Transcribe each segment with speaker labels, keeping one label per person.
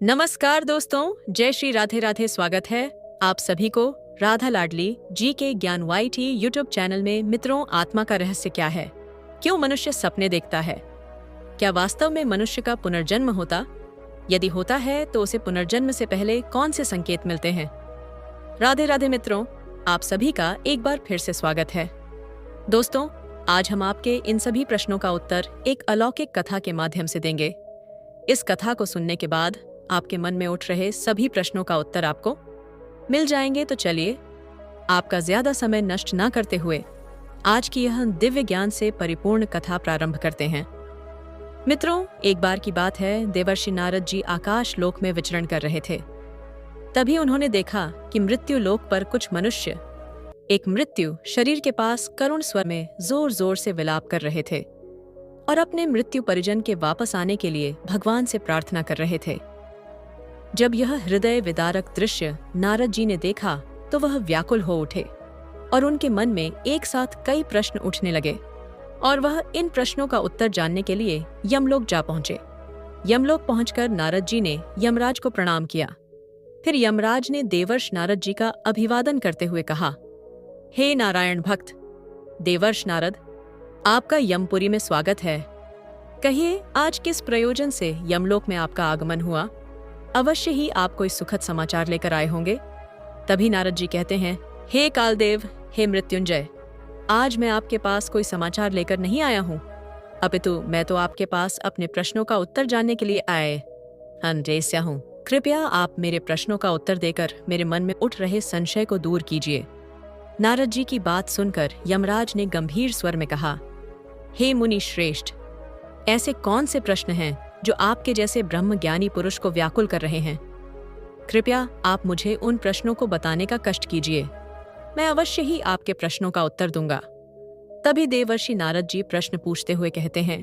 Speaker 1: नमस्कार दोस्तों, जय श्री राधे राधे। स्वागत है आप सभी को राधा लाडली जी के ज्ञान वाईटी यूट्यूब चैनल में। मित्रों, आत्मा का रहस्य क्या है? क्यों मनुष्य सपने देखता है? क्या वास्तव में मनुष्य का पुनर्जन्म होता? यदि होता है तो उसे पुनर्जन्म से पहले कौन से संकेत मिलते हैं? राधे राधे मित्रों, आप सभी का एक बार फिर से स्वागत है। दोस्तों, आज हम आपके इन सभी प्रश्नों का उत्तर एक अलौकिक कथा के माध्यम से देंगे। इस कथा को सुनने के बाद आपके मन में उठ रहे सभी प्रश्नों का उत्तर आपको मिल जाएंगे। तो चलिए, आपका ज्यादा समय नष्ट न करते हुए आज की यह दिव्य ज्ञान से परिपूर्ण कथा प्रारंभ करते हैं। मित्रों, एक बार की बात है, देवर्षि नारद जी आकाश लोक में विचरण कर रहे थे। तभी उन्होंने देखा कि मृत्यु लोक पर कुछ मनुष्य एक मृत्यु शरीर के पास करुण स्वर में जोर जोर से विलाप कर रहे थे और अपने मृत्यु परिजन के वापस आने के लिए भगवान से प्रार्थना कर रहे थे। जब यह हृदय विदारक दृश्य नारद जी ने देखा तो वह व्याकुल हो उठे और उनके मन में एक साथ कई प्रश्न उठने लगे और वह इन प्रश्नों का उत्तर जानने के लिए यमलोक जा पहुंचे। यमलोक पहुंचकर नारद जी ने यमराज को प्रणाम किया। फिर यमराज ने देवर्ष नारद जी का अभिवादन करते हुए कहा, हे नारायण भक्त देवर्ष नारद, आपका यमपुरी में स्वागत है। कहिए, आज किस प्रयोजन से यमलोक में आपका आगमन हुआ? अवश्य ही आप कोई सुखद समाचार लेकर आए होंगे। तभी नारद जी कहते हैं, हे कालदेव, हे मृत्युंजय, आज मैं आपके पास कोई समाचार लेकर नहीं आया हूँ, अपितु मैं तो आपके पास अपने प्रश्नों का उत्तर जानने के लिए आए हूँ। कृपया आप मेरे प्रश्नों का उत्तर देकर मेरे मन में उठ रहे संशय को दूर कीजिए। नारद जी की बात सुनकर यमराज ने गंभीर स्वर में कहा, हे मुनि श्रेष्ठ, ऐसे कौन से प्रश्न हैं जो आपके जैसे ब्रह्म ज्ञानी पुरुष को व्याकुल कर रहे हैं? कृपया आप मुझे उन प्रश्नों को बताने का कष्ट कीजिए। मैं अवश्य ही आपके प्रश्नों का उत्तर दूंगा। तभी देवर्षि नारद जी प्रश्न पूछते हुए कहते हैं,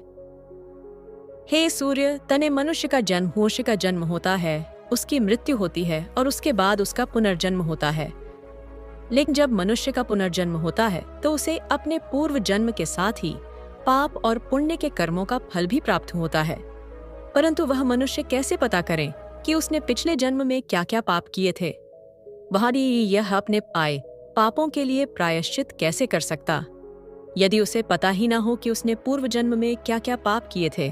Speaker 1: हे सूर्य, तने मनुष्य का जन्म होता है, उसकी मृत्यु होती है और उसके बाद उसका पुनर्जन्म होता है। लेकिन जब मनुष्य का पुनर्जन्म होता है तो उसे अपने पूर्व जन्म के साथ ही पाप और पुण्य के कर्मों का फल भी प्राप्त होता है। परंतु वह मनुष्य कैसे पता करें कि उसने पिछले जन्म में क्या क्या पाप किए थे? वह यह अपने आए पापों के लिए प्रायश्चित कैसे कर सकता, यदि उसे पता ही ना हो कि उसने पूर्व जन्म में क्या क्या पाप किए थे?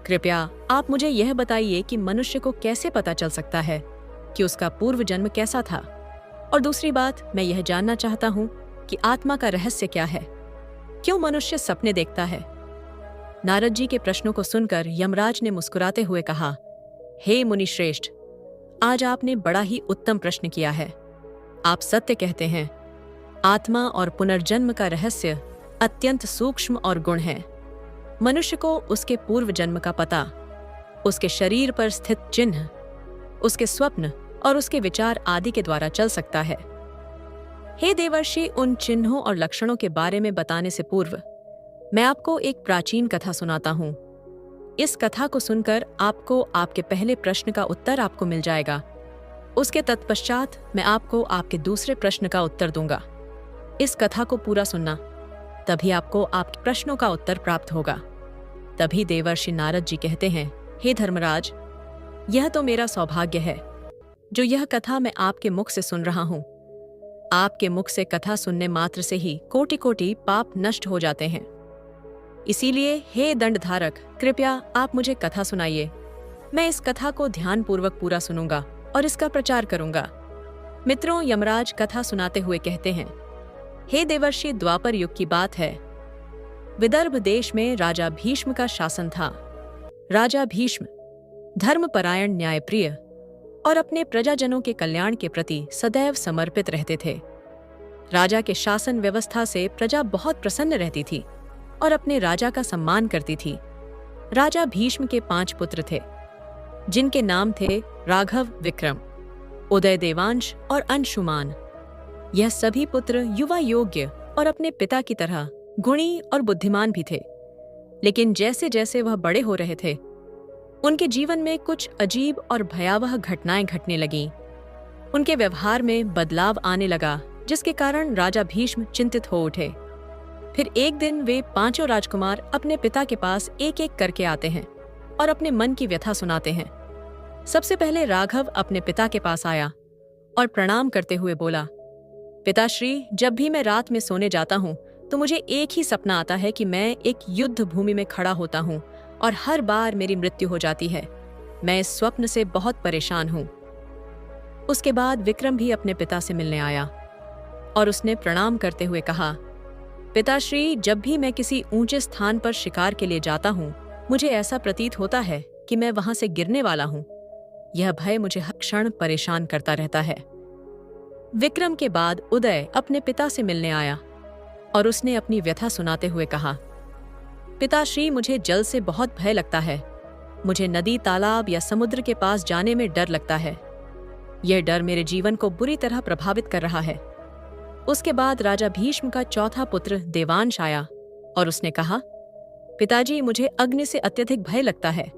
Speaker 1: कृपया आप मुझे यह बताइए कि मनुष्य को कैसे पता चल सकता है कि उसका पूर्व जन्म कैसा था? और दूसरी बात, मैं यह जानना चाहता हूँ कि आत्मा का रहस्य क्या है? क्यों मनुष्य सपने देखता है? नारद जी के प्रश्नों को सुनकर यमराज ने मुस्कुराते हुए कहा, हे मुनि श्रेष्ठ, आज आपने बड़ा ही उत्तम प्रश्न किया है। आप सत्य कहते हैं। आत्मा और पुनर्जन्म का रहस्य अत्यंत सूक्ष्म और गुण है। मनुष्य को उसके पूर्व जन्म का पता, उसके शरीर पर स्थित चिन्ह, उसके स्वप्न और उसके विचार आदि के द्वारा चल सकता है। हे देवर्षि, उन चिन्हों और लक्षणों के बारे में बताने से पूर्व मैं आपको एक प्राचीन कथा सुनाता हूँ। इस कथा को सुनकर आपको आपके पहले प्रश्न का उत्तर आपको मिल जाएगा। उसके तत्पश्चात मैं आपको आपके दूसरे प्रश्न का उत्तर दूंगा। इस कथा को पूरा सुनना, तभी आपको आपके प्रश्नों का उत्तर प्राप्त होगा। तभी देवर्षि नारद जी कहते हैं, हे धर्मराज, यह तो मेरा सौभाग्य है जो यह कथा मैं आपके मुख से सुन रहा हूँ। आपके मुख से कथा सुनने मात्र से ही कोटि कोटि पाप नष्ट हो जाते हैं। इसीलिए हे दंडधारक, कृपया आप मुझे कथा सुनाइए। मैं इस कथा को ध्यानपूर्वक पूरा सुनूंगा और इसका प्रचार करूंगा। मित्रों, यमराज कथा सुनाते हुए कहते हैं, हे देवर्षि, द्वापर युग की बात है। विदर्भ देश में राजा भीष्म का शासन था। राजा भीष्म धर्मपरायण, न्यायप्रिय और अपने प्रजाजनों के कल्याण के प्रति सदैव समर्पित रहते थे। राजा के शासन व्यवस्था से प्रजा बहुत प्रसन्न रहती थी और अपने राजा का सम्मान करती थी। राजा भीष्म के 5 पुत्र थे, जिनके नाम थे राघव, विक्रम, उदय, देवांश और अंशुमान। यह सभी पुत्र युवा योग्य और अपने पिता की तरह गुणी और बुद्धिमान भी थे। लेकिन जैसे जैसे वह बड़े हो रहे थे, उनके जीवन में कुछ अजीब और भयावह घटनाएं घटने लगीं। उनके व्यवहार में बदलाव आने लगा, जिसके कारण राजा भीष्म चिंतित हो उठे। फिर एक दिन वे 5 राजकुमार अपने पिता के पास एक एक करके आते हैं और अपने मन की व्यथा सुनाते हैं। सबसे पहले राघव अपने पिता के पास आया और प्रणाम करते हुए बोला, पिताश्री, जब भी मैं रात में सोने जाता हूँ तो मुझे एक ही सपना आता है कि मैं एक युद्ध भूमि में खड़ा होता हूँ और हर बार मेरी मृत्यु हो जाती है। मैं इस स्वप्न से बहुत परेशान हूँ। उसके बाद विक्रम भी अपने पिता से मिलने आया और उसने प्रणाम करते हुए कहा, पिताश्री, जब भी मैं किसी ऊंचे स्थान पर शिकार के लिए जाता हूँ मुझे ऐसा प्रतीत होता है कि मैं वहां से गिरने वाला हूँ। यह भय मुझे हर क्षण परेशान करता रहता है। विक्रम के बाद उदय अपने पिता से मिलने आया और उसने अपनी व्यथा सुनाते हुए कहा, पिताश्री, मुझे जल से बहुत भय लगता है। मुझे नदी, तालाब या समुद्र के पास जाने में डर लगता है। यह डर मेरे जीवन को बुरी तरह प्रभावित कर रहा है। उसके बाद राजा भीष्म का चौथा पुत्र देवांश आया और उसने कहा, पिताजी, मुझे अग्नि से अत्यधिक भय लगता है।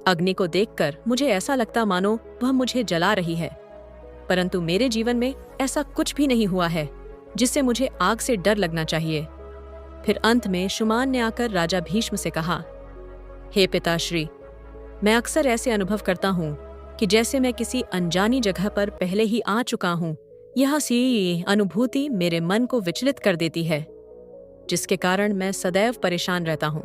Speaker 1: अग्नि को देखकर मुझे ऐसा लगता मानो वह मुझे जला रही है, परंतु मेरे जीवन में ऐसा कुछ भी नहीं हुआ है जिससे मुझे आग से डर लगना चाहिए। फिर अंत में शुमान ने आकर राजा भीष्म से कहा, हे पिताश्री, मैं अक्सर ऐसे अनुभव करता हूँ कि जैसे मैं किसी अनजानी जगह पर पहले ही आ चुका हूँ। यह सी अनुभूति मेरे मन को विचलित कर देती है, जिसके कारण मैं सदैव परेशान रहता हूँ।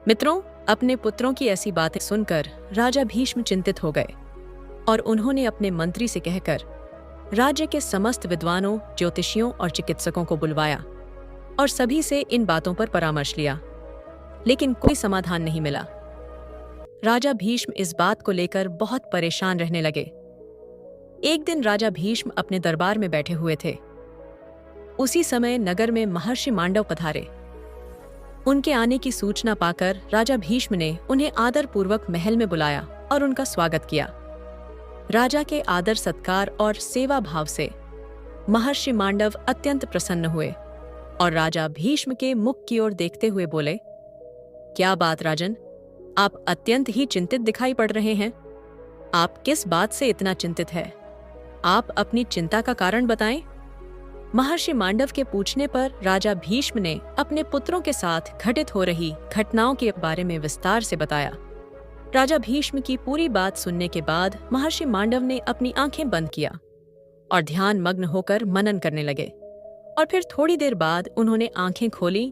Speaker 1: मित्रों, अपने पुत्रों की ऐसी बातें सुनकर राजा भीष्म चिंतित हो गए और उन्होंने अपने मंत्री से कहकर राज्य के समस्त विद्वानों, ज्योतिषियों और चिकित्सकों को बुलवाया और सभी से इन बातों पर परामर्श लिया, लेकिन कोई समाधान नहीं मिला। राजा भीष्म इस बात को लेकर बहुत परेशान रहने लगे। एक दिन राजा भीष्म अपने दरबार में बैठे हुए थे। उसी समय नगर में महर्षि मांडव पधारे। उनके आने की सूचना पाकर राजा भीष्म ने उन्हें आदरपूर्वक महल में बुलाया और उनका स्वागत किया। राजा के आदर सत्कार और सेवा भाव से महर्षि मांडव अत्यंत प्रसन्न हुए और राजा भीष्म के मुख की ओर देखते हुए बोले, क्या बात राजन, आप अत्यंत ही चिंतित दिखाई पड़ रहे हैं। आप किस बात से इतना चिंतित है? आप अपनी चिंता का कारण बताएं। महर्षि मांडव के पूछने पर राजा भीष्म ने अपने पुत्रों के साथ घटित हो रही घटनाओं के बारे में विस्तार से बताया। राजा भीष्म की पूरी बात सुनने के बाद महर्षि मांडव ने अपनी आंखें बंद किया और ध्यान मग्न होकर मनन करने लगे और फिर थोड़ी देर बाद उन्होंने आंखें खोली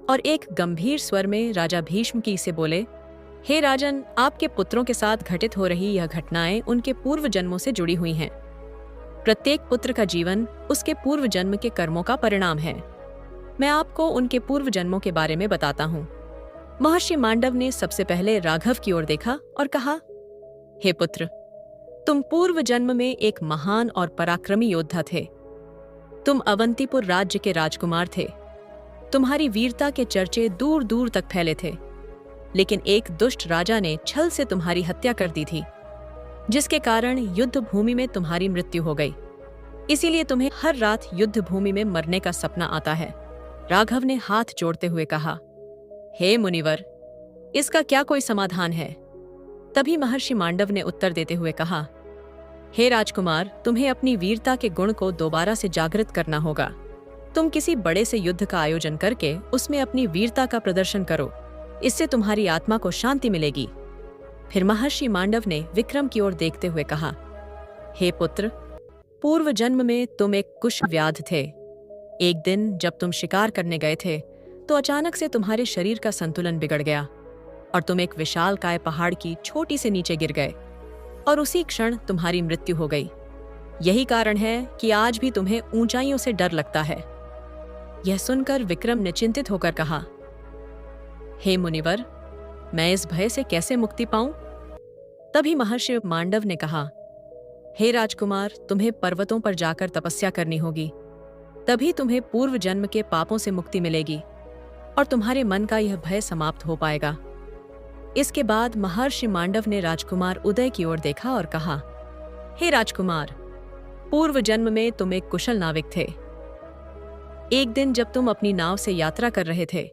Speaker 1: और एक गंभीर स्वर में राजा भीष्म की से बोले, हे राजन, आपके पुत्रों के साथ घटित हो रही यह घटनाएं उनके पूर्व जन्मों से जुड़ी हुई हैं। प्रत्येक पुत्र का जीवन उसके पूर्व जन्म के कर्मों का परिणाम है। मैं आपको उनके पूर्व जन्मों के बारे में बताता हूँ। महर्षि मांडव ने सबसे पहले राघव की ओर देखा और कहा, हे पुत्र, तुम पूर्व जन्म में एक महान और पराक्रमी योद्धा थे। तुम अवंतीपुर राज्य के राजकुमार थे। तुम्हारी वीरता के चर्चे दूर दूर तक फैले थे, लेकिन एक दुष्ट राजा ने छल से तुम्हारी हत्या कर दी थी, जिसके कारण युद्ध भूमि में तुम्हारी मृत्यु हो गई। इसीलिए तुम्हें हर रात युद्ध भूमि में मरने का सपना आता है। राघव ने हाथ जोड़ते हुए कहा, हे मुनिवर, इसका क्या कोई समाधान है? तभी महर्षि मांडव ने उत्तर देते हुए कहा, हे राजकुमार, तुम्हें अपनी वीरता के गुण को दोबारा से जागृत करना होगा। तुम किसी बड़े से युद्ध का आयोजन करके उसमें अपनी वीरता का प्रदर्शन करो। इससे तुम्हारी आत्मा को शांति मिलेगी। फिर महर्षि मांडव ने विक्रम की ओर देखते हुए कहा, हे पुत्र, पूर्व जन्म में तुम एक कुश व्याध थे। एक दिन जब तुम शिकार करने गए थे तो अचानक से तुम्हारे शरीर का संतुलन बिगड़ गया और तुम एक विशालकाय पहाड़ की चोटी से नीचे गिर गए और उसी क्षण तुम्हारी मृत्यु हो गई। यही कारण है कि आज भी तुम्हें ऊंचाइयों से डर लगता है। यह सुनकर विक्रम ने चिंतित होकर कहा, हे मुनिवर, मैं इस भय से कैसे मुक्ति पाऊं? तभी महर्षि मांडव ने कहा, हे राजकुमार, तुम्हें पर्वतों पर जाकर तपस्या करनी होगी। तभी तुम्हें पूर्व जन्म के पापों से मुक्ति मिलेगी और तुम्हारे मन का यह भय समाप्त हो पाएगा। इसके बाद महर्षि मांडव ने राजकुमार उदय की ओर देखा और कहा, हे राजकुमार, पूर्व जन्म में तुम एक कुशल नाविक थे। एक दिन जब तुम अपनी नाव से यात्रा कर रहे थे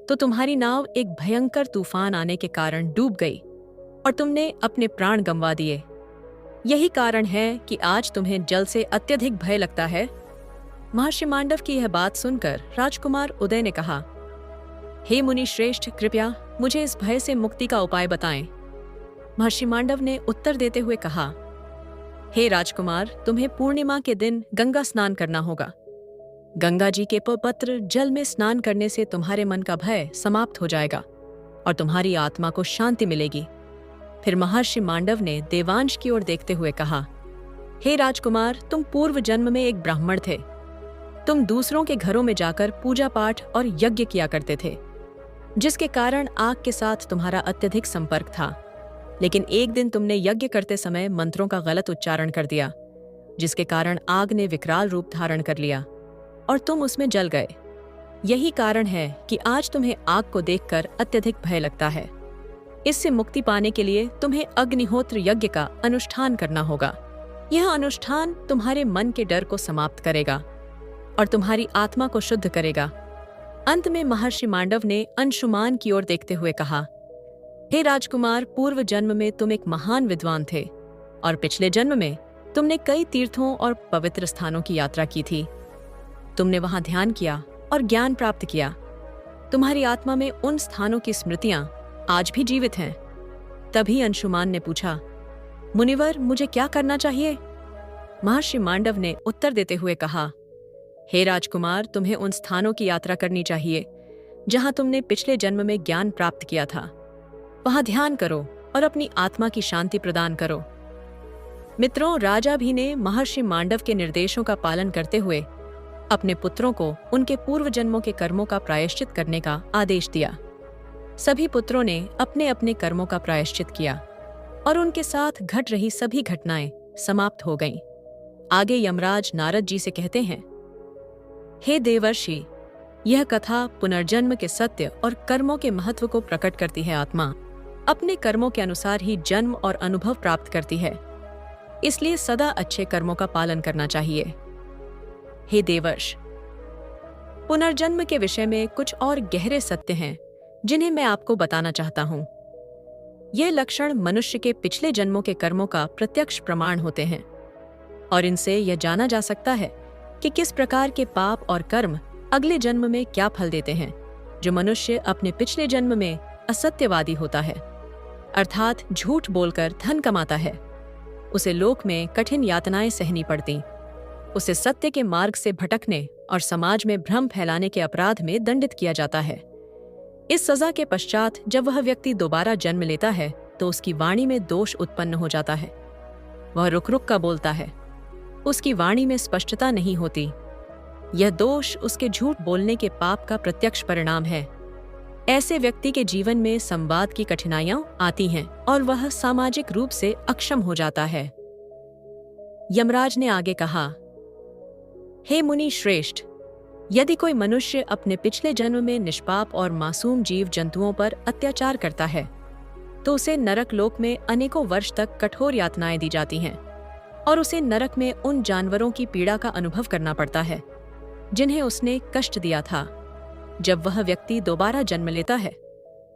Speaker 1: तो तुम्हारी नाव एक भयंकर तूफान आने के कारण डूब गई और तुमने अपने प्राण गंवा दिए। यही कारण है कि आज तुम्हें जल से अत्यधिक भय लगता है। महर्षि मांडव की यह बात सुनकर राजकुमार उदय ने कहा, हे मुनि श्रेष्ठ, कृपया मुझे इस भय से मुक्ति का उपाय बताएं। महर्षि मांडव ने उत्तर देते हुए कहा, हे राजकुमार, तुम्हें पूर्णिमा के दिन गंगा स्नान करना होगा। गंगा जी के पवित्र जल में स्नान करने से तुम्हारे मन का भय समाप्त हो जाएगा और तुम्हारी आत्मा को शांति मिलेगी। फिर महर्षि मांडव ने देवांश की ओर देखते हुए कहा, हे राजकुमार, तुम पूर्व जन्म में एक ब्राह्मण थे। तुम दूसरों के घरों में जाकर पूजा पाठ और यज्ञ किया करते थे, जिसके कारण आग के साथ तुम्हारा अत्यधिक संपर्क था। लेकिन एक दिन तुमने यज्ञ करते समय मंत्रों का गलत उच्चारण कर दिया, जिसके कारण आग ने विकराल रूप धारण कर लिया और तुम उसमें जल गए। यही कारण है कि आज तुम्हें आग को देखकर अत्यधिक भय लगता है। इससे मुक्ति पाने के लिए तुम्हें अग्निहोत्र यज्ञ का अनुष्ठान करना होगा। यह अनुष्ठान तुम्हारे मन के डर को समाप्त करेगा और तुम्हारी आत्मा को शुद्ध करेगा। अंत में महर्षि मांडव ने अंशुमान की ओर देखते हुए कहा, हे राजकुमार, पूर्व जन्म में तुम एक महान विद्वान थे और पिछले जन्म में तुमने कई तीर्थों और पवित्र स्थानों की यात्रा की थी। तुमने वहां ध्यान किया और ज्ञान प्राप्त किया। तुम्हारी आत्मा में उन स्थानों की स्मृतियां आज भी जीवित हैं। तभी अंशुमान ने पूछा, मुनिवर, मुझे क्या करना चाहिए? महर्षि मांडव ने उत्तर देते हुए कहा, हे राजकुमार, तुम्हें उन स्थानों की यात्रा करनी चाहिए जहां तुमने पिछले जन्म में ज्ञान प्राप्त किया था। वहां ध्यान करो और अपनी आत्मा की शांति प्रदान करो। मित्रों, राजा भी ने महर्षि मांडव के निर्देशों का पालन करते हुए अपने पुत्रों को उनके पूर्व जन्मों के कर्मों का प्रायश्चित करने का आदेश दिया। सभी पुत्रों ने अपने अपने कर्मों का प्रायश्चित किया और उनके साथ घट रही सभी घटनाएं समाप्त हो गईं। आगे यमराज नारद जी से कहते हैं, हे देवर्षि, यह कथा पुनर्जन्म के सत्य और कर्मों के महत्व को प्रकट करती है। आत्मा अपने कर्मों के अनुसार ही जन्म और अनुभव प्राप्त करती है, इसलिए सदा अच्छे कर्मों का पालन करना चाहिए। हे देवर्ष, पुनर्जन्म के विषय में कुछ और गहरे सत्य हैं जिन्हें मैं आपको बताना चाहता हूं। ये लक्षण मनुष्य के पिछले जन्मों के कर्मों का प्रत्यक्ष प्रमाण होते हैं और इनसे यह जाना जा सकता है कि किस प्रकार के पाप और कर्म अगले जन्म में क्या फल देते हैं। जो मनुष्य अपने पिछले जन्म में असत्यवादी होता है, अर्थात झूठ बोलकर धन कमाता है, उसे लोक में कठिन यातनाएं सहनी पड़ती। उसे सत्य के मार्ग से भटकने और समाज में भ्रम फैलाने के अपराध में दंडित किया जाता है। इस सजा के पश्चात जब वह व्यक्ति दोबारा जन्म लेता है तो उसकी वाणी में दोष उत्पन्न हो जाता है। वह रुक रुक का बोलता है, उसकी वाणी में स्पष्टता नहीं होती। यह दोष उसके झूठ बोलने के पाप का प्रत्यक्ष परिणाम है। ऐसे व्यक्ति के जीवन में संवाद की कठिनाइयां आती हैं और वह सामाजिक रूप से अक्षम हो जाता है। यमराज ने आगे कहा, हे मुनि श्रेष्ठ, यदि कोई मनुष्य अपने पिछले जन्म में निष्पाप और मासूम जीव जंतुओं पर अत्याचार करता है तो उसे नरक लोक में अनेकों वर्ष तक कठोर यातनाएं दी जाती हैं और उसे नरक में उन जानवरों की पीड़ा का अनुभव करना पड़ता है जिन्हें उसने कष्ट दिया था। जब वह व्यक्ति दोबारा जन्म लेता है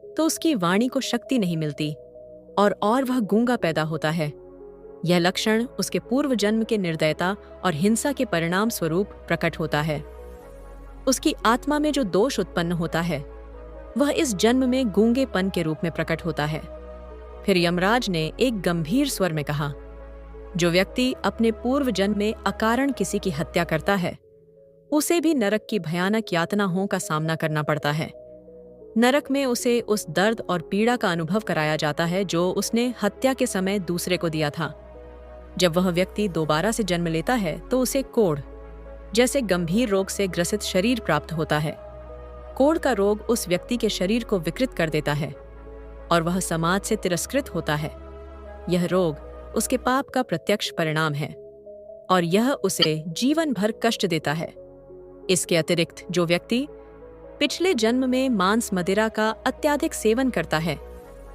Speaker 1: तो उसकी वाणी को शक्ति नहीं मिलती और वह गूंगा पैदा होता है। यह लक्षण उसके पूर्व जन्म के निर्दयता और हिंसा के परिणाम स्वरूप प्रकट होता है। उसकी आत्मा में जो दोष उत्पन्न होता है वह इस जन्म में गूंगेपन के रूप में प्रकट होता है। फिर यमराज ने एक गंभीर स्वर में कहा, जो व्यक्ति अपने पूर्व जन्म में अकारण किसी की हत्या करता है उसे भी नरक की भयानक यातनाओं का सामना करना पड़ता है। नरक में उसे उस दर्द और पीड़ा का अनुभव कराया जाता है जो उसने हत्या के समय दूसरे को दिया था। जब वह व्यक्ति दोबारा से जन्म लेता है तो उसे कोढ़ जैसे गंभीर रोग से ग्रसित शरीर प्राप्त होता है। कोढ़ का रोग उस व्यक्ति के शरीर को विकृत कर देता है और वह समाज से तिरस्कृत होता है। यह रोग उसके पाप का प्रत्यक्ष परिणाम है और यह उसे जीवन भर कष्ट देता है। इसके अतिरिक्त जो व्यक्ति पिछले जन्म में मांस मदिरा का अत्यधिक सेवन करता है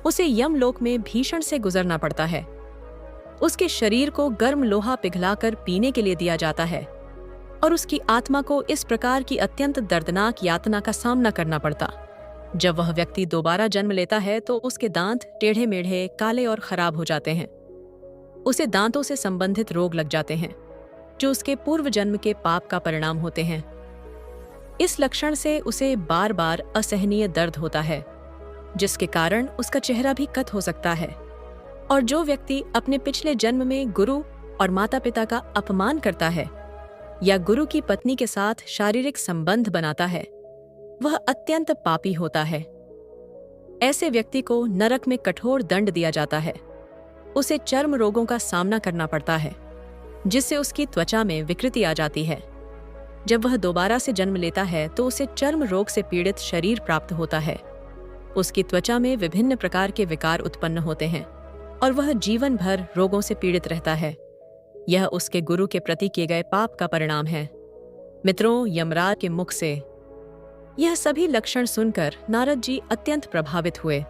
Speaker 1: उसे यमलोक में भीषण से गुजरना पड़ता है। उसके शरीर को गर्म लोहा पिघलाकर पीने के लिए दिया जाता है और उसकी आत्मा को इस प्रकार की अत्यंत दर्दनाक यातना का सामना करना पड़ता। जब वह व्यक्ति दोबारा जन्म लेता है तो उसके दांत टेढ़े मेढ़े, काले और खराब हो जाते हैं। उसे दांतों से संबंधित रोग लग जाते हैं जो उसके पूर्व जन्म के पाप का परिणाम होते हैं। इस लक्षण से उसे बार बार असहनीय दर्द होता है जिसके कारण उसका चेहरा भी कत हो सकता है। और जो व्यक्ति अपने पिछले जन्म में गुरु और माता पिता का अपमान करता है या गुरु की पत्नी के साथ शारीरिक संबंध बनाता है, वह अत्यंत पापी होता है। ऐसे व्यक्ति को नरक में कठोर दंड दिया जाता है। उसे चर्म रोगों का सामना करना पड़ता है, जिससे उसकी त्वचा में विकृति आ जाती है। जब वह दोबारा से जन्म लेता है तो उसे चर्म रोग से पीड़ित शरीर प्राप्त होता है। उसकी त्वचा में विभिन्न प्रकार के विकार उत्पन्न होते हैं और वह जीवन भर रोगों से पीड़ित रहता है। यह उसके गुरु के प्रति किए गए पाप का परिणाम है। मित्रों, यमराज के मुख से यह सभी लक्षण सुनकर नारद जी अत्यंत प्रभावित हुए।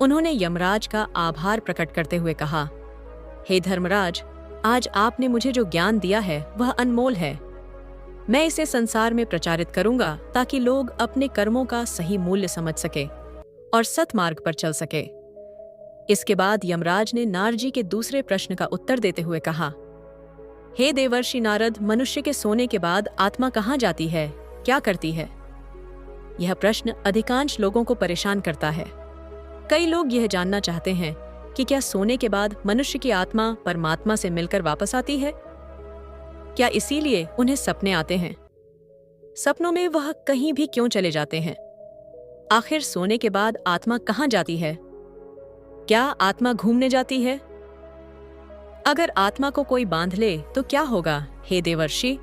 Speaker 1: उन्होंने यमराज का आभार प्रकट करते हुए कहा, हे धर्मराज, आज आपने मुझे जो ज्ञान दिया है वह अनमोल है। मैं इसे संसार में प्रचारित करूंगा ताकि लोग अपने कर्मों का सही मूल्य समझ सके और सतमार्ग पर चल सके। इसके बाद यमराज ने नारद जी के दूसरे प्रश्न का उत्तर देते हुए कहा, हे देवर्षि नारद, मनुष्य के सोने के बाद आत्मा कहाँ जाती है, क्या करती है? यह प्रश्न अधिकांश लोगों को परेशान करता है। कई लोग यह जानना चाहते हैं कि क्या सोने के बाद मनुष्य की आत्मा परमात्मा से मिलकर वापस आती है? क्या इसीलिए उन्हें सपने आते हैं? सपनों में वह कहीं भी क्यों चले जाते हैं? आखिर सोने के बाद आत्मा कहाँ जाती है? क्या आत्मा घूमने जाती है? अगर आत्मा को कोई बांध ले तो क्या होगा, हे देवर्षि?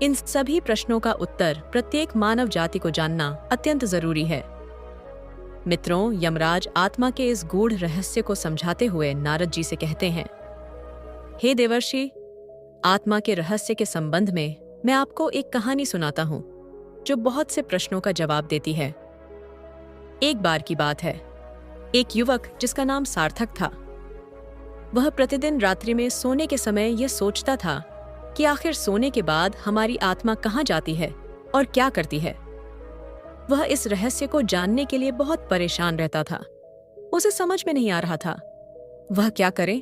Speaker 1: इन सभी प्रश्नों का उत्तर प्रत्येक मानव जाति को जानना अत्यंत जरूरी है। मित्रों, यमराज आत्मा के इस गूढ़ रहस्य को समझाते हुए नारद जी से कहते हैं, हे देवर्षि, आत्मा के रहस्य के संबंध में मैं आपको एक कहानी सुनाता हूं जो बहुत से प्रश्नों का जवाब देती है। एक बार की बात है, एक युवक जिसका नाम सार्थक था, वह प्रतिदिन रात्रि में सोने के समय यह सोचता था कि आखिर सोने के बाद हमारी आत्मा कहाँ जाती है और क्या करती है। वह इस रहस्य को जानने के लिए बहुत परेशान रहता था। उसे समझ में नहीं आ रहा था वह क्या करे।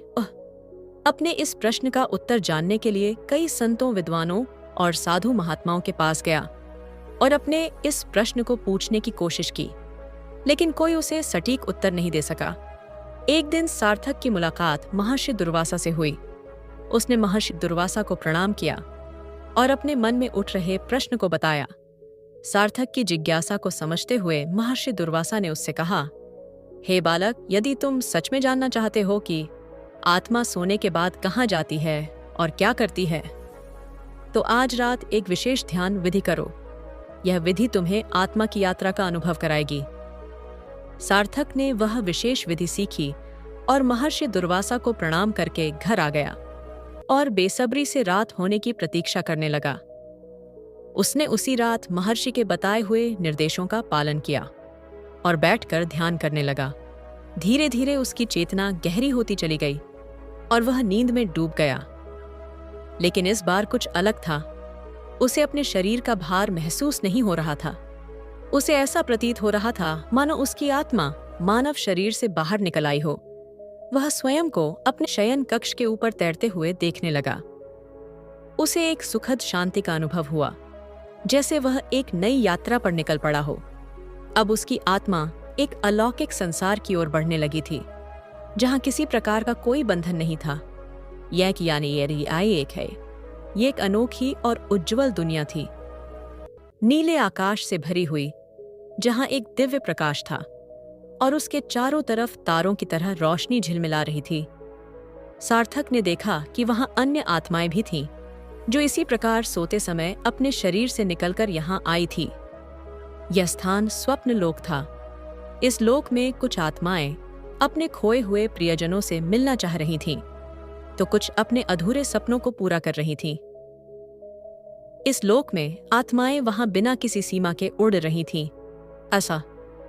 Speaker 1: अपने इस प्रश्न का उत्तर जानने के लिए कई संतों, विद्वानों और साधु महात्माओं के पास गया और अपने इस प्रश्न को पूछने की कोशिश की, लेकिन कोई उसे सटीक उत्तर नहीं दे सका। एक दिन सार्थक की मुलाकात महर्षि दुर्वासा से हुई। उसने महर्षि दुर्वासा को प्रणाम किया और अपने मन में उठ रहे प्रश्न को बताया। सार्थक की जिज्ञासा को समझते हुए महर्षि दुर्वासा ने उससे कहा, हे बालक, यदि तुम सच में जानना चाहते हो कि आत्मा सोने के बाद कहाँ जाती है और क्या करती है, तो आज रात एक विशेष ध्यान विधि करो। यह विधि तुम्हें आत्मा की यात्रा का अनुभव कराएगी। सार्थक ने वह विशेष विधि सीखी और महर्षि दुर्वासा को प्रणाम करके घर आ गया और बेसब्री से रात होने की प्रतीक्षा करने लगा। उसने उसी रात महर्षि के बताए हुए निर्देशों का पालन किया और बैठकर ध्यान करने लगा। धीरे धीरे उसकी चेतना गहरी होती चली गई और वह नींद में डूब गया। लेकिन इस बार कुछ अलग था। उसे अपने शरीर का भार महसूस नहीं हो रहा था। उसे ऐसा प्रतीत हो रहा था मानो उसकी आत्मा मानव शरीर से बाहर निकल आई हो। वह स्वयं को अपने शयन कक्ष के ऊपर तैरते हुए देखने लगा। उसे एक सुखद शांति का अनुभव हुआ, जैसे वह एक नई यात्रा पर निकल पड़ा हो। अब उसकी आत्मा एक अलौकिक संसार की ओर बढ़ने लगी थी, जहां किसी प्रकार का कोई बंधन नहीं था। यह एक है। ये एक अनोखी और उज्जवल दुनिया थी, नीले आकाश से भरी हुई, जहां एक दिव्य प्रकाश था और उसके चारों तरफ तारों की तरह रोशनी झिलमिला रही थी। सार्थक ने देखा कि वहां अन्य आत्माएं भी थीं, जो इसी प्रकार सोते समय अपने शरीर से निकलकर यहां आई थी। यह स्थान स्वप्न लोक था। इस लोक में कुछ आत्माएं अपने खोए हुए प्रियजनों से मिलना चाह रही थीं, तो कुछ अपने अधूरे सपनों को पूरा कर रही थीं। इस लोक में आत्माएं वहां बिना किसी सीमा के उड़ रही थीं। ऐसा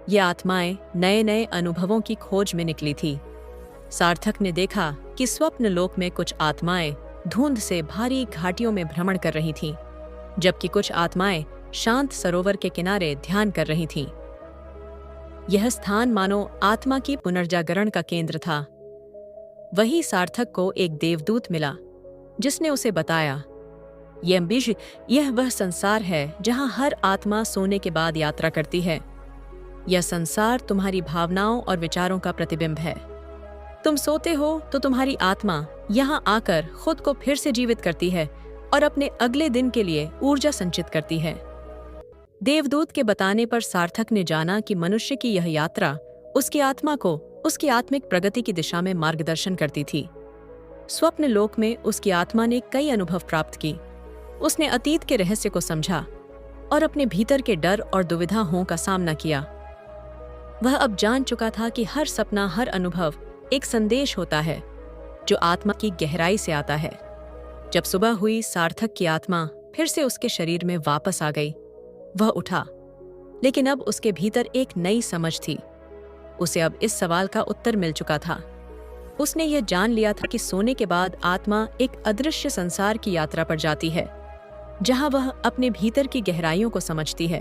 Speaker 1: ये आत्माएं नए नए अनुभवों की खोज में निकली थी। सार्थक ने देखा कि स्वप्न लोक में कुछ आत्माएं धुंध से भारी घाटियों में भ्रमण कर रही थीं, जबकि कुछ आत्माएं शांत सरोवर के किनारे ध्यान कर रही थीं। यह स्थान मानो आत्मा की पुनर्जागरण का केंद्र था। वही सार्थक को एक देवदूत मिला, जिसने उसे बताया, यह वह संसार है जहां हर आत्मा सोने के बाद यात्रा करती है। यह संसार तुम्हारी भावनाओं और विचारों का प्रतिबिंब है। तुम सोते हो तो तुम्हारी आत्मा यहाँ आकर खुद को फिर से जीवित करती है और अपने अगले दिन के लिए ऊर्जा संचित करती है। देवदूत के बताने पर सार्थक ने जाना कि मनुष्य की यह यात्रा उसकी आत्मा को उसकी आत्मिक प्रगति की दिशा में मार्गदर्शन करती थी। स्वप्न लोक में उसकी आत्मा ने कई अनुभव प्राप्त की। उसने अतीत के रहस्य को समझा और अपने भीतर के डर और दुविधाओं का सामना किया। वह अब जान चुका था कि हर सपना, हर अनुभव एक संदेश होता है जो आत्मा की गहराई से आता है। जब सुबह हुई, सार्थक की आत्मा फिर से उसके शरीर में वापस आ गई। वह उठा, लेकिन अब उसके भीतर एक नई समझ थी। उसे अब इस सवाल का उत्तर मिल चुका था। उसने यह जान लिया था कि सोने के बाद आत्मा एक अदृश्य संसार की यात्रा पर जाती है, जहां वह अपने भीतर की गहराइयों को समझती है,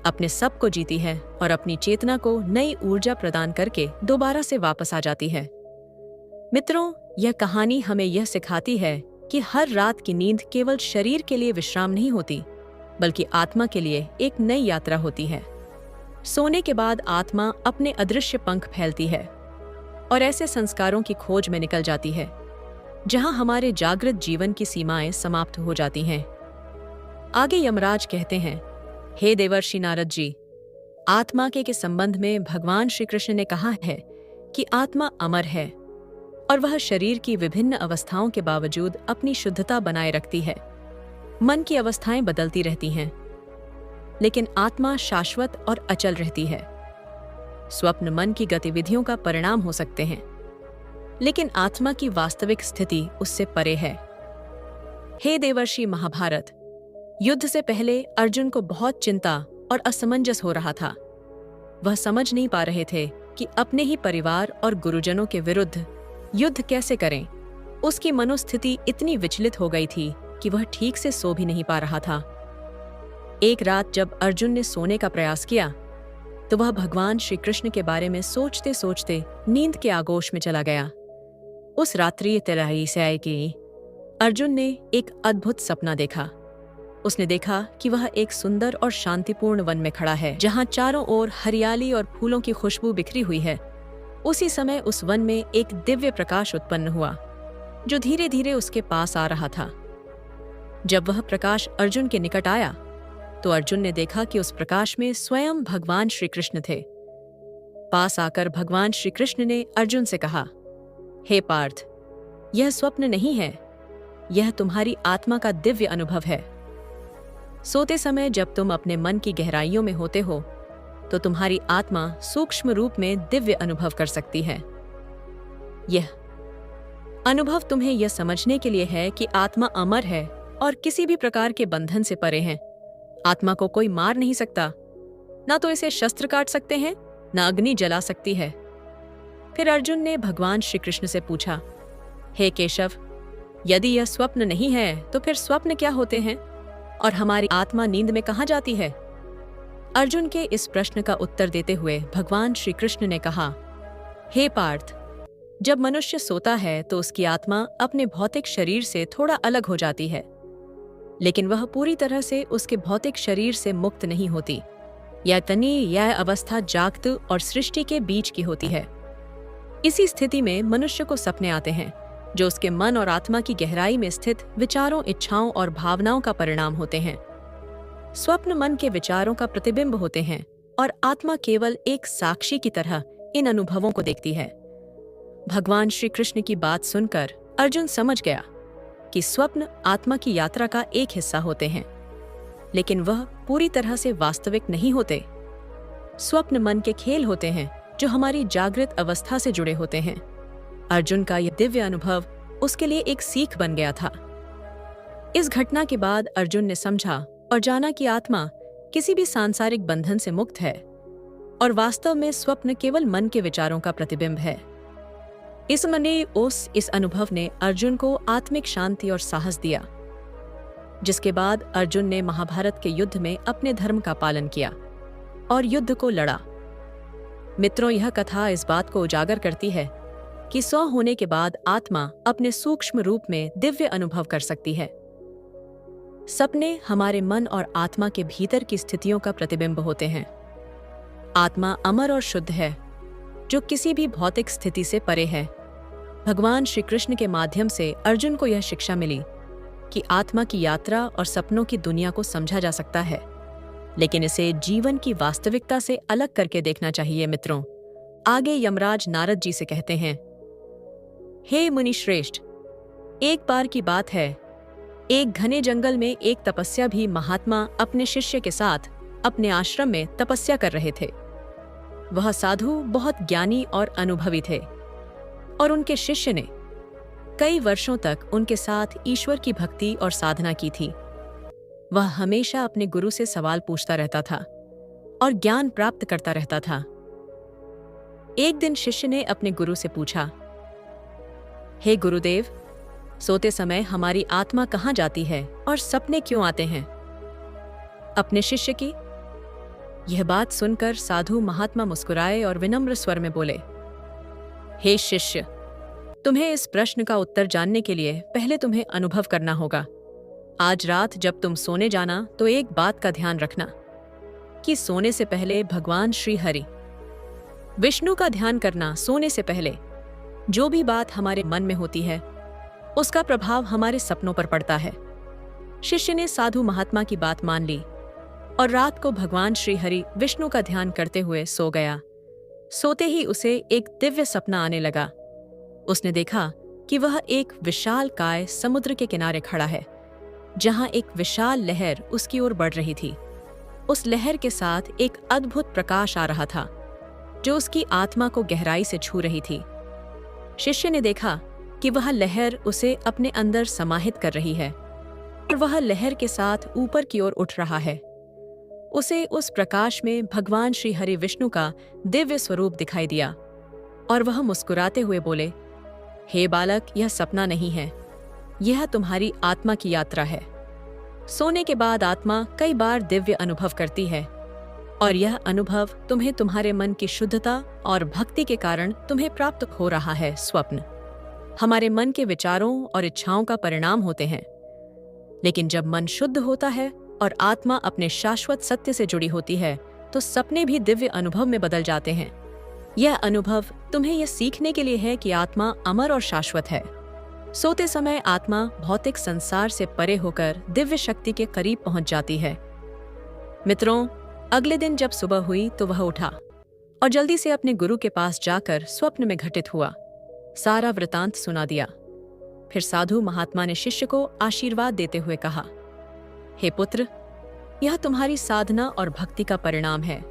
Speaker 1: अपने सब को जीती है और अपनी चेतना को नई ऊर्जा प्रदान करके दोबारा से वापस आ जाती है। मित्रों, यह कहानी हमें यह सिखाती है कि हर रात की नींद केवल शरीर के लिए विश्राम नहीं होती, बल्कि आत्मा के लिए एक नई यात्रा होती है। सोने के बाद आत्मा अपने अदृश्य पंख फैलती है और ऐसे संस्कारों की खोज में निकल जाती है जहां हमारे जागृत जीवन की सीमाएं समाप्त हो जाती हैं। आगे यमराज कहते हैं, हे देवर्षि नारद जी, आत्मा के संबंध में भगवान श्री कृष्ण ने कहा है कि आत्मा अमर है और वह शरीर की विभिन्न अवस्थाओं के बावजूद अपनी शुद्धता बनाए रखती है। मन की अवस्थाएं बदलती रहती हैं, लेकिन आत्मा शाश्वत और अचल रहती है। स्वप्न मन की गतिविधियों का परिणाम हो सकते हैं, लेकिन आत्मा की वास्तविक स्थिति उससे परे है। हे देवर्षि महाभारत, युद्ध से पहले अर्जुन को बहुत चिंता और असमंजस हो रहा था। वह समझ नहीं पा रहे थे कि अपने ही परिवार और गुरुजनों के विरुद्ध युद्ध कैसे करें। उसकी मनोस्थिति इतनी विचलित हो गई थी कि वह ठीक से सो भी नहीं पा रहा था। एक रात जब अर्जुन ने सोने का प्रयास किया तो वह भगवान श्री कृष्ण के बारे में सोचते सोचते नींद के आगोश में चला गया। उस रात्रि तिलहरी से आए कि अर्जुन ने एक अद्भुत सपना देखा। उसने देखा कि वह एक सुंदर और शांतिपूर्ण वन में खड़ा है, जहां चारों ओर हरियाली और फूलों की खुशबू बिखरी हुई है। उसी समय उस वन में एक दिव्य प्रकाश उत्पन्न हुआ, जो धीरे धीरे उसके पास आ रहा था। जब वह प्रकाश अर्जुन के निकट आया तो अर्जुन ने देखा कि उस प्रकाश में स्वयं भगवान श्री कृष्ण थे। पास आकर भगवान श्री कृष्ण ने अर्जुन से कहा, हे पार्थ, यह स्वप्न नहीं है, यह तुम्हारी आत्मा का दिव्य अनुभव है। सोते समय जब तुम अपने मन की गहराइयों में होते हो तो तुम्हारी आत्मा सूक्ष्म रूप में दिव्य अनुभव कर सकती है। यह अनुभव तुम्हें यह समझने के लिए है कि आत्मा अमर है और किसी भी प्रकार के बंधन से परे है। आत्मा को कोई मार नहीं सकता, ना तो इसे शस्त्र काट सकते हैं, ना अग्नि जला सकती है। फिर अर्जुन ने भगवान श्री कृष्ण से पूछा, हे केशव, यदि यह स्वप्न नहीं है तो फिर स्वप्न क्या होते हैं और हमारी आत्मा नींद में कहाँ जाती है? अर्जुन के इस प्रश्न का उत्तर देते हुए भगवान श्री कृष्ण ने कहा, हे पार्थ, जब मनुष्य सोता है तो उसकी आत्मा अपने भौतिक शरीर से थोड़ा अलग हो जाती है, लेकिन वह पूरी तरह से उसके भौतिक शरीर से मुक्त नहीं होती। यह अवस्था जागत और सृष्टि के बीच की होती है। इसी स्थिति में मनुष्य को सपने आते हैं, जो उसके मन और आत्मा की गहराई में स्थित विचारों, इच्छाओं और भावनाओं का परिणाम होते हैं। स्वप्न मन के विचारों का प्रतिबिंब होते हैं और आत्मा केवल एक साक्षी की तरह इन अनुभवों को देखती है। भगवान श्री कृष्ण की बात सुनकर अर्जुन समझ गया कि स्वप्न आत्मा की यात्रा का एक हिस्सा होते हैं, लेकिन वह पूरी तरह से वास्तविक नहीं होते। स्वप्न मन के खेल होते हैं जो हमारी जागृत अवस्था से जुड़े होते हैं। अर्जुन का यह दिव्य अनुभव उसके लिए एक सीख बन गया था। इस घटना के बाद अर्जुन ने समझा और जाना कि आत्मा किसी भी सांसारिक बंधन से मुक्त है और वास्तव में स्वप्न केवल मन के विचारों का प्रतिबिंब है। इस अनुभव ने अर्जुन को आत्मिक शांति और साहस दिया, जिसके बाद अर्जुन ने महाभारत के युद्ध में अपने धर्म का पालन किया और युद्ध को लड़ा। मित्रों, यह कथा इस बात को उजागर करती है कि सौ होने के बाद आत्मा अपने सूक्ष्म रूप में दिव्य अनुभव कर सकती है। सपने हमारे मन और आत्मा के भीतर की स्थितियों का प्रतिबिंब होते हैं। आत्मा अमर और शुद्ध है जो किसी भी भौतिक स्थिति से परे है। भगवान श्री कृष्ण के माध्यम से अर्जुन को यह शिक्षा मिली कि आत्मा की यात्रा और सपनों की दुनिया को समझा जा सकता है, लेकिन इसे जीवन की वास्तविकता से अलग करके देखना चाहिए। मित्रों, आगे यमराज नारद जी से कहते हैं, हे मुनि श्रेष्ठ, एक बार की बात है, एक घने जंगल में एक तपस्या भी महात्मा अपने शिष्य के साथ अपने आश्रम में तपस्या कर रहे थे। वह साधु बहुत ज्ञानी और अनुभवी थे और उनके शिष्य ने कई वर्षों तक उनके साथ ईश्वर की भक्ति और साधना की थी। वह हमेशा अपने गुरु से सवाल पूछता रहता था और ज्ञान प्राप्त करता रहता था। एक दिन शिष्य ने अपने गुरु से पूछा, हे गुरुदेव, सोते समय हमारी आत्मा कहाँ जाती है और सपने क्यों आते हैं? अपने शिष्य की यह बात सुनकर साधु महात्मा मुस्कुराए और विनम्र स्वर में बोले, हे शिष्य, तुम्हें इस प्रश्न का उत्तर जानने के लिए पहले तुम्हें अनुभव करना होगा। आज रात जब तुम सोने जाना तो एक बात का ध्यान रखना कि सोने से पहले भगवान श्री हरि विष्णु का ध्यान करना। सोने से पहले जो भी बात हमारे मन में होती है उसका प्रभाव हमारे सपनों पर पड़ता है। शिष्य ने साधु महात्मा की बात मान ली और रात को भगवान श्री हरि विष्णु का ध्यान करते हुए सो गया। सोते ही उसे एक दिव्य सपना आने लगा। उसने देखा कि वह एक विशाल काय समुद्र के किनारे खड़ा है, जहां एक विशाल लहर उसकी ओर बढ़ रही थी। उस लहर के साथ एक अद्भुत प्रकाश आ रहा था जो उसकी आत्मा को गहराई से छू रही थी। शिष्य ने देखा कि वह लहर उसे अपने अंदर समाहित कर रही है और वह लहर के साथ ऊपर की ओर उठ रहा है। उसे उस प्रकाश में भगवान श्री हरि विष्णु का दिव्य स्वरूप दिखाई दिया और वह मुस्कुराते हुए बोले, हे बालक, यह सपना नहीं है, यह तुम्हारी आत्मा की यात्रा है। सोने के बाद आत्मा कई बार दिव्य अनुभव करती है और यह अनुभव तुम्हें तुम्हारे मन की शुद्धता और भक्ति के कारण तुम्हें प्राप्त हो रहा है। स्वप्न हमारे मन के विचारों और इच्छाओं का परिणाम होते हैं, लेकिन जब मन शुद्ध होता है और आत्मा अपने शाश्वत सत्य से जुड़ी होती है तो सपने भी दिव्य अनुभव में बदल जाते हैं। यह अनुभव तुम्हें यह सीखने के लिए है कि आत्मा अमर और शाश्वत है। सोते समय आत्मा भौतिक संसार से परे होकर दिव्य शक्ति के करीब पहुंच जाती है। मित्रों, अगले दिन जब सुबह हुई तो वह उठा और जल्दी से अपने गुरु के पास जाकर स्वप्न में घटित हुआ सारा वृतांत सुना दिया। फिर साधु महात्मा ने शिष्य को आशीर्वाद देते हुए कहा, हे पुत्र, यह तुम्हारी साधना और भक्ति का परिणाम है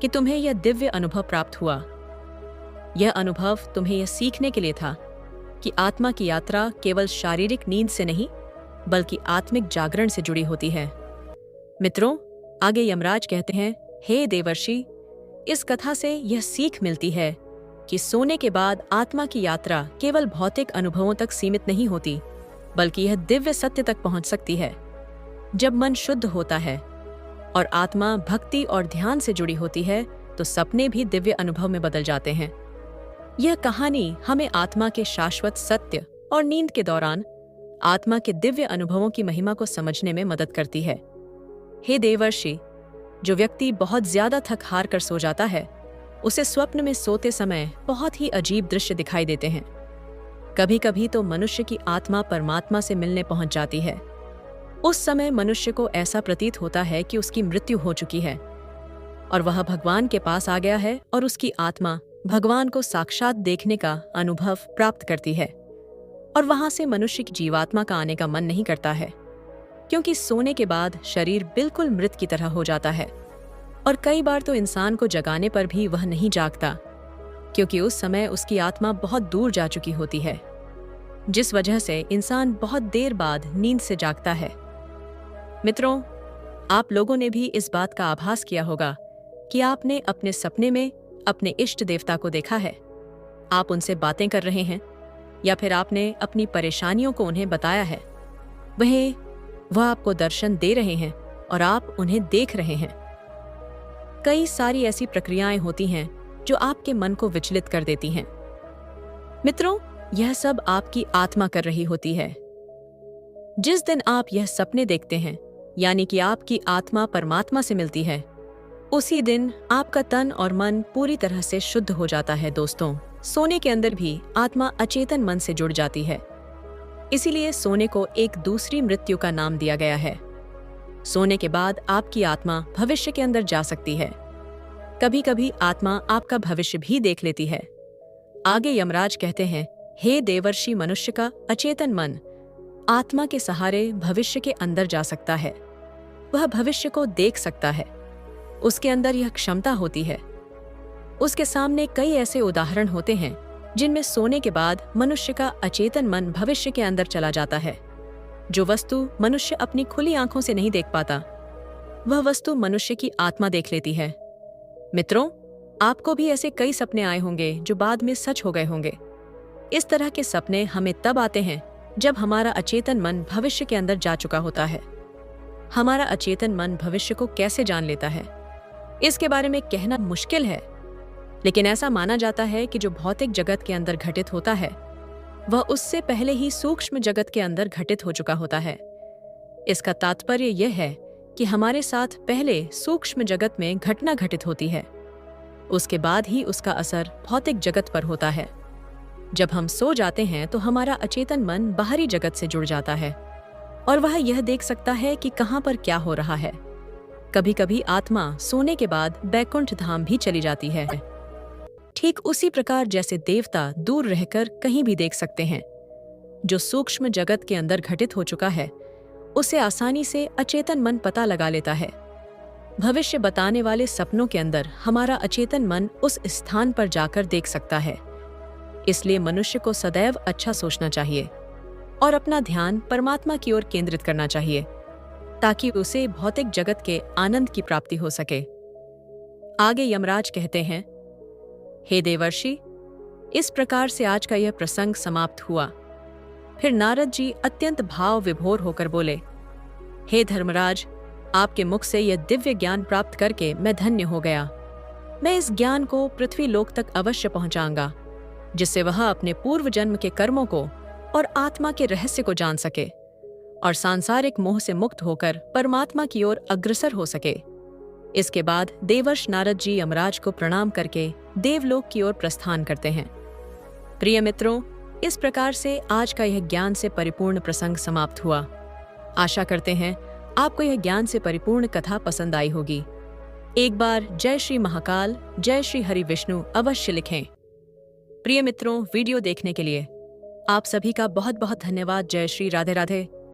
Speaker 1: कि तुम्हें यह दिव्य अनुभव प्राप्त हुआ। यह अनुभव तुम्हें यह सीखने के लिए था कि आत्मा की यात्रा केवल शारीरिक नींद से नहीं बल्कि आत्मिक जागरण से जुड़ी होती है। मित्रों, आगे यमराज कहते हैं, हे देवर्षि, इस कथा से यह सीख मिलती है कि सोने के बाद आत्मा की यात्रा केवल भौतिक अनुभवों तक सीमित नहीं होती बल्कि यह दिव्य सत्य तक पहुंच सकती है। जब मन शुद्ध होता है और आत्मा भक्ति और ध्यान से जुड़ी होती है तो सपने भी दिव्य अनुभव में बदल जाते हैं। यह कहानी हमें आत्मा के शाश्वत सत्य और नींद के दौरान आत्मा के दिव्य अनुभवों की महिमा को समझने में मदद करती है। हे देवर्षि, जो व्यक्ति बहुत ज्यादा थक हार कर सो जाता है उसे स्वप्न में सोते समय बहुत ही अजीब दृश्य दिखाई देते हैं। कभी कभी तो मनुष्य की आत्मा परमात्मा से मिलने पहुंच जाती है। उस समय मनुष्य को ऐसा प्रतीत होता है कि उसकी मृत्यु हो चुकी है और वह भगवान के पास आ गया है और उसकी आत्मा भगवान को साक्षात देखने का अनुभव प्राप्त करती है और वहां से मनुष्य की जीवात्मा का आने का मन नहीं करता है, क्योंकि सोने के बाद शरीर बिल्कुल मृत की तरह हो जाता है। और कई बार तो इंसान को जगाने पर भी वह नहीं जागता, क्योंकि उस समय उसकी आत्मा बहुत दूर जा चुकी होती है, जिस वजह से इंसान बहुत देर बाद नींद से जागता है। मित्रों, आप लोगों ने भी इस बात का आभास किया होगा कि आपने अपने सपने में अपने इष्ट देवता को देखा है। आप उनसे बातें कर रहे हैं या फिर आपने अपनी परेशानियों को उन्हें बताया है। वह आपको दर्शन दे रहे हैं और आप उन्हें देख रहे हैं। कई सारी ऐसी प्रक्रियाएं होती हैं जो आपके मन को विचलित कर देती हैं। मित्रों, यह सब आपकी आत्मा कर रही होती है। जिस दिन आप यह सपने देखते हैं, यानी कि आपकी आत्मा परमात्मा से मिलती है, उसी दिन आपका तन और मन पूरी तरह से शुद्ध हो जाता है। दोस्तों, सोने के अंदर भी आत्मा अचेतन मन से जुड़ जाती है। इसीलिए सोने को एक दूसरी मृत्यु का नाम दिया गया है। सोने के बाद आपकी आत्मा भविष्य के अंदर जा सकती है। कभी कभी आत्मा आपका भविष्य भी देख लेती है। आगे यमराज कहते हैं, हे देवर्षि, मनुष्य का अचेतन मन आत्मा के सहारे भविष्य के अंदर जा सकता है। वह भविष्य को देख सकता है। उसके अंदर यह क्षमता होती है। उसके सामने कई ऐसे उदाहरण होते हैं जिनमें सोने के बाद मनुष्य का अचेतन मन भविष्य के अंदर चला जाता है। जो वस्तु मनुष्य अपनी खुली आंखों से नहीं देख पाता, वह वस्तु मनुष्य की आत्मा देख लेती है। मित्रों, आपको भी ऐसे कई सपने आए होंगे जो बाद में सच हो गए होंगे। इस तरह के सपने हमें तब आते हैं जब हमारा अचेतन मन भविष्य के अंदर जा चुका होता है। हमारा अचेतन मन भविष्य को कैसे जान लेता है, इसके बारे में कहना मुश्किल है, लेकिन ऐसा माना जाता है कि जो भौतिक जगत के अंदर घटित होता है वह उससे पहले ही सूक्ष्म जगत के अंदर घटित हो चुका होता है। इसका तात्पर्य यह है कि हमारे साथ पहले सूक्ष्म जगत में घटना घटित होती है, उसके बाद ही उसका असर भौतिक जगत पर होता है। जब हम सो जाते हैं तो हमारा अचेतन मन बाहरी जगत से जुड़ जाता है और वह यह देख सकता है कि कहाँ पर क्या हो रहा है। कभी कभी आत्मा सोने के बाद बैकुंठ धाम भी चली जाती है। ठीक उसी प्रकार जैसे देवता दूर रहकर कहीं भी देख सकते हैं, जो सूक्ष्म जगत के अंदर घटित हो चुका है उसे आसानी से अचेतन मन पता लगा लेता है। भविष्य बताने वाले सपनों के अंदर हमारा अचेतन मन उस स्थान पर जाकर देख सकता है। इसलिए मनुष्य को सदैव अच्छा सोचना चाहिए और अपना ध्यान परमात्मा की ओर केंद्रित करना चाहिए, ताकि उसे भौतिक जगत के आनंद की प्राप्ति हो सके। आगे यमराज कहते हैं, हे देवर्षि, इस प्रकार से आज का यह प्रसंग समाप्त हुआ। फिर नारद जी अत्यंत भाव विभोर होकर बोले, हे धर्मराज, आपके मुख से यह दिव्य ज्ञान प्राप्त करके मैं धन्य हो गया। मैं इस ज्ञान को पृथ्वी लोक तक अवश्य पहुंचाऊंगा, जिससे वह अपने पूर्व जन्म के कर्मों को और आत्मा के रहस्य को जान सके और सांसारिक मोह से मुक्त होकर परमात्मा की ओर अग्रसर हो सके। इसके बाद देवर्ष नारद जी यमराज को प्रणाम करके देवलोक की ओर प्रस्थान करते हैं। प्रिय मित्रों, इस प्रकार से आज का यह ज्ञान से परिपूर्ण प्रसंग समाप्त हुआ। आशा करते हैं आपको यह ज्ञान से परिपूर्ण कथा पसंद आई होगी। एक बार जय श्री महाकाल, जय श्री हरि विष्णु अवश्य लिखें। प्रिय मित्रों, वीडियो देखने के लिए आप सभी का बहुत बहुत धन्यवाद। जय श्री राधे राधे।